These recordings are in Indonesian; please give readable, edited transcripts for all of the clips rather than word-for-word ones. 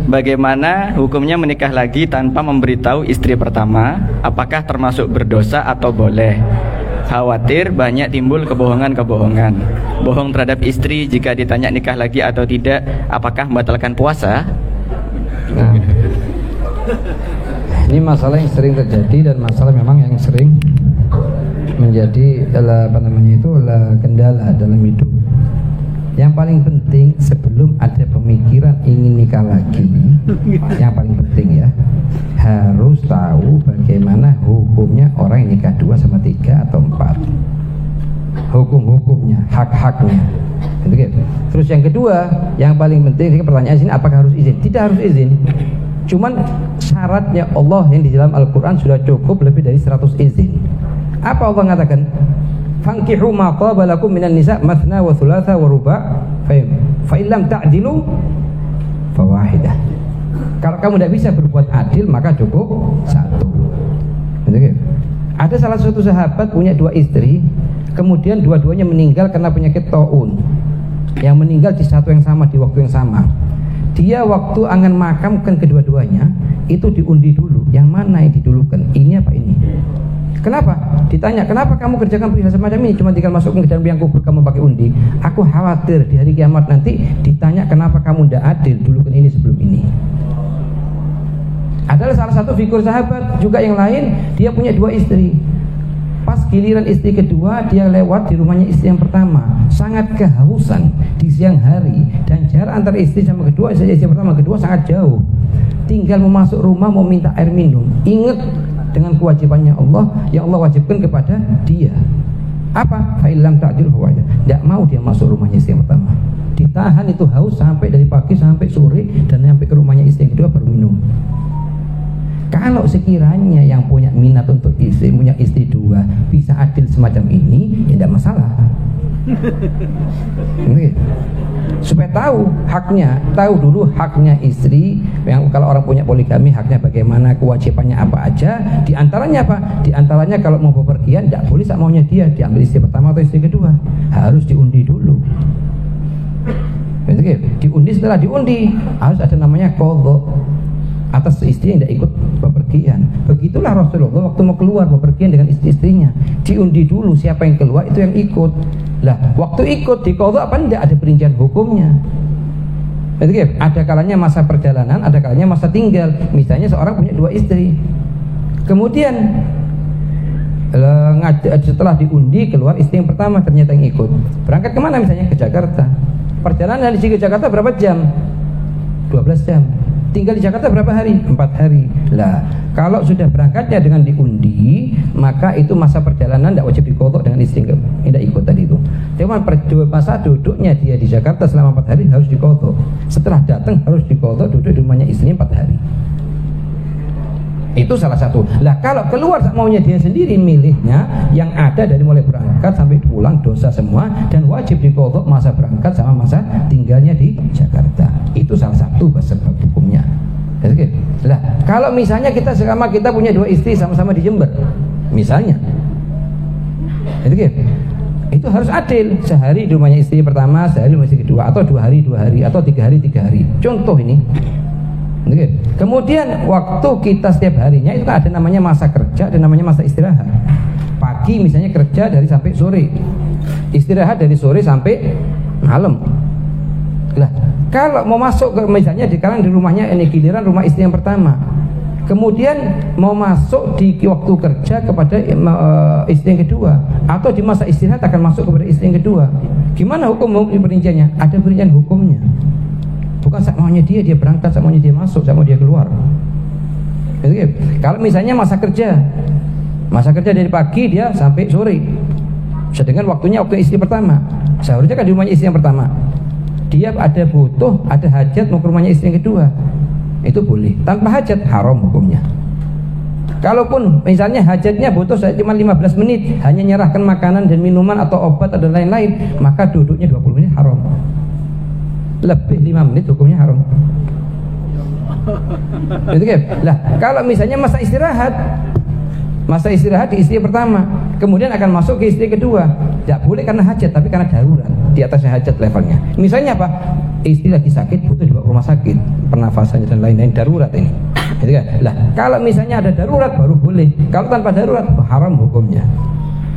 Bagaimana hukumnya menikah lagi tanpa memberitahu istri pertama? Apakah termasuk berdosa atau boleh? Khawatir banyak timbul kebohongan-kebohongan. Bohong terhadap istri jika ditanya nikah lagi atau tidak, apakah membatalkan puasa? Nah, ini masalah yang sering terjadi dan masalah memang yang sering menjadi kendala dalam hidup. Yang paling penting sebelum ada pemikiran ingin nikah lagi, yang paling penting ya, harus tahu bagaimana hukumnya orang yang nikah 2 sama 3 atau 4. Hukum-hukumnya, hak-haknya. Terus yang kedua, yang paling penting pertanyaan sini, apakah harus izin? Tidak harus izin. Cuman syaratnya Allah yang di dalam Al-Quran sudah cukup lebih dari 100 izin. Apa Allah mengatakan? Fankihu ma qaba lakum minan nisa mathna wa thulatha wa ruba' fa in lam ta'dilu fawahidah. Kalau kamu tidak bisa berbuat adil maka cukup 1. Ada salah satu sahabat punya 2 istri, kemudian dua-duanya meninggal karena penyakit taun. Yang meninggal di satu yang sama, di waktu yang sama. Dia waktu akan makamkan kedua-duanya itu diundi dulu, yang mana yang didulukan, ini apa ini? Kenapa? Ditanya, kenapa kamu kerjakan peristiwa semacam ini? Cuma tinggal masukkan ke dalam liang kubur kamu pakai undi. Aku khawatir di hari kiamat nanti ditanya kenapa kamu tidak adil dulukan ini sebelum ini. Adalah salah satu figur sahabat juga yang lain, dia punya 2 istri. Pas giliran istri kedua, dia lewat di rumahnya istri yang pertama, sangat kehausan di siang hari, dan jarak antara istri sama kedua, istri pertama kedua sangat jauh. Tinggal mau masuk rumah mau minta air minum, ingat dengan kewajibannya Allah yang Allah wajibkan kepada dia. Apa? Fa'ilam ta'dil fawahidah. Tidak mau dia masuk rumahnya istri yang pertama. Ditahan itu haus sampai dari pagi sampai sore, dan sampai ke rumahnya istri yang kedua baru minum. Kalau sekiranya yang punya minat untuk istri, punya istri 2 bisa adil semacam ini, ya tidak masalah. Supaya tahu haknya, tahu dulu haknya istri. Yang kalau orang punya poligami, haknya bagaimana, kewajibannya apa aja. Di antaranya apa? Di antaranya kalau mau bepergian tidak boleh sak maunya dia, diambil istri pertama atau istri kedua, harus diundi dulu. Diundi, setelah diundi harus ada namanya qadha atas istri yang tidak ikut bepergian. Begitulah Rasulullah waktu mau keluar bepergian dengan istri-istrinya, diundi dulu siapa yang keluar itu yang ikut. Lah, waktu ikut di qadha apa tidak ada perincian hukumnya. Ada kalanya masa perjalanan, ada kalanya masa tinggal. Misalnya seorang punya 2 istri, kemudian setelah diundi keluar istri yang pertama, ternyata yang ikut. Berangkat kemana? Misalnya ke Jakarta. Perjalanan dari sini ke Jakarta berapa jam? 12 jam. Tinggal di Jakarta berapa hari? 4 hari. Lah, kalau sudah berangkatnya dengan diundi, maka itu masa perjalanan tidak wajib diqadha dengan istri yang tidak ikut tadi itu. Cuma masa duduknya dia di Jakarta selama 4 hari harus diqadha. Setelah datang harus diqadha, duduk di rumahnya istrinya 4 hari. Itu salah satu. Lah, kalau keluar maunya dia sendiri, milihnya yang ada dari mulai berangkat sampai pulang dosa semua, dan wajib diqadha masa berangkat sama masa tinggalnya di Jakarta. Itu salah satu sebab hukumnya. Lah, kalau misalnya kita punya 2 istri sama-sama di Jember, misalnya, itu harus adil. Sehari di rumahnya istri pertama, sehari di rumah istri kedua, atau 2 hari 2 hari, atau 3 hari 3 hari. Contoh ini. Kemudian waktu kita setiap harinya itu kan ada namanya masa kerja dan namanya masa istirahat. Pagi misalnya kerja dari sampai sore, istirahat dari sore sampai malam. Lah, kalau mau masuk ke misalnya di rumahnya ini giliran rumah istri yang pertama, kemudian mau masuk di waktu kerja kepada istri yang kedua, atau di masa istirahat akan masuk kepada istri yang kedua, gimana hukum perinciannya? Ada perincian hukumnya. Bukan sak maunya dia berangkat, sak maunya dia masuk, sak mau dia keluar. Kalau misalnya masa kerja dari pagi dia sampai sore, sedangkan waktunya waktu istri pertama, seharusnya kan di rumahnya istri yang pertama, dia ada butuh, ada hajat mau ke rumahnya istri yang kedua, itu boleh. Tanpa hajat haram hukumnya. Kalaupun misalnya hajatnya butuh cuma 15 menit, hanya nyerahkan makanan dan minuman atau obat atau lain-lain, maka duduknya 20 menit haram. Lebih 5 menit hukumnya haram. Lah, kalau misalnya masa istirahat di istri pertama, kemudian akan masuk ke istri kedua, tidak boleh karena hajat, tapi karena darurat, di atasnya hajat levelnya. Misalnya apa? istri lagi sakit butuh dibawa ke rumah sakit, pernafasannya dan lain-lain, darurat ini. Gitu kan? Lah, kalau misalnya ada darurat baru boleh. Kalau tanpa darurat haram hukumnya.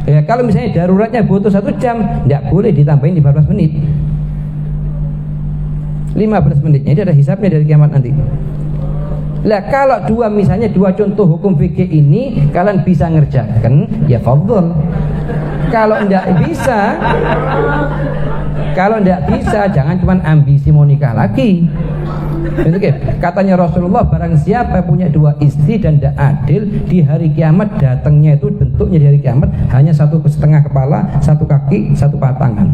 Ya, kalau misalnya daruratnya butuh 1 jam, tidak boleh ditambahin 15 menit. 15 menitnya itu ada hisabnya dari kiamat nanti. Lah kalau misalnya dua contoh hukum fikih ini kalian bisa ngerjakan, ya fadhol. Kalau tidak bisa, jangan cuma ambisi mau nikah lagi. Katanya Rasulullah, barang siapa punya 2 istri dan tidak adil, di hari kiamat datangnya itu bentuknya di hari kiamat hanya 1,5 kepala, 1 kaki, 1 tangan.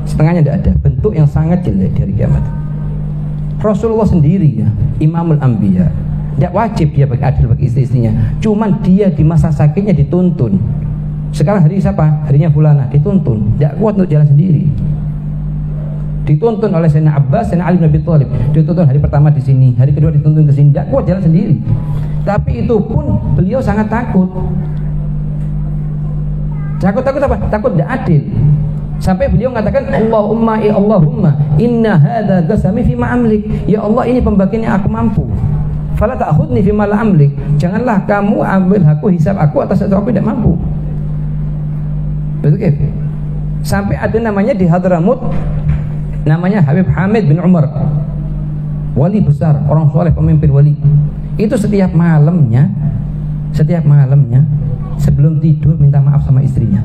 Setengahnya tidak ada, bentuk yang sangat jelek di hari kiamat. Rasulullah sendiri ya, Imamul Anbiya, tidak wajib dia adil bagi istri-istrinya, cuman dia di masa sakitnya dituntun. Sekarang hari siapa? Harinya fulana, dituntun, tidak kuat untuk jalan sendiri. Dituntun oleh Sayyidina Abbas, Sayyidina Ali bin Abi Thalib. Dituntun hari pertama di sini, hari kedua dituntun ke sini, tidak kuat jalan sendiri. Tapi itu pun beliau sangat takut. Takut apa? Takut tidak adil. Sampai beliau mengatakan, Allahumma inna hadza qasami fima amlik. Ya Allah, ini pembagian yang aku mampu. Fala ta'khudni fima la amlik. Janganlah kamu ambil hakku, hisab aku atas sesuatu aku tidak mampu. Betul kan? Sampai ada namanya di Hadramut, namanya Habib Hamid bin Umar, wali besar, orang soleh, pemimpin wali. Itu setiap malamnya sebelum tidur minta maaf sama istrinya.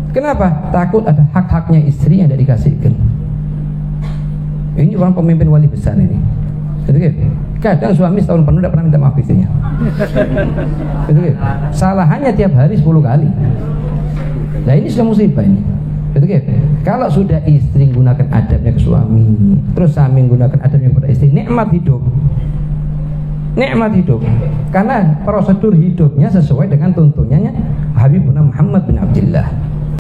Kenapa? Takut ada hak-haknya istri yang tidak dikasihkan. Ini orang pemimpin wali besar ini. Kadang suami setahun penuh tidak pernah minta maaf istrinya. Salahannya tiap hari 10 kali. Nah ini sudah musibah ini. Kalau sudah istri menggunakan adabnya ke suami, terus suami menggunakan adabnya kepada istri, nikmat hidup. Karena prosedur hidupnya sesuai dengan tuntunannya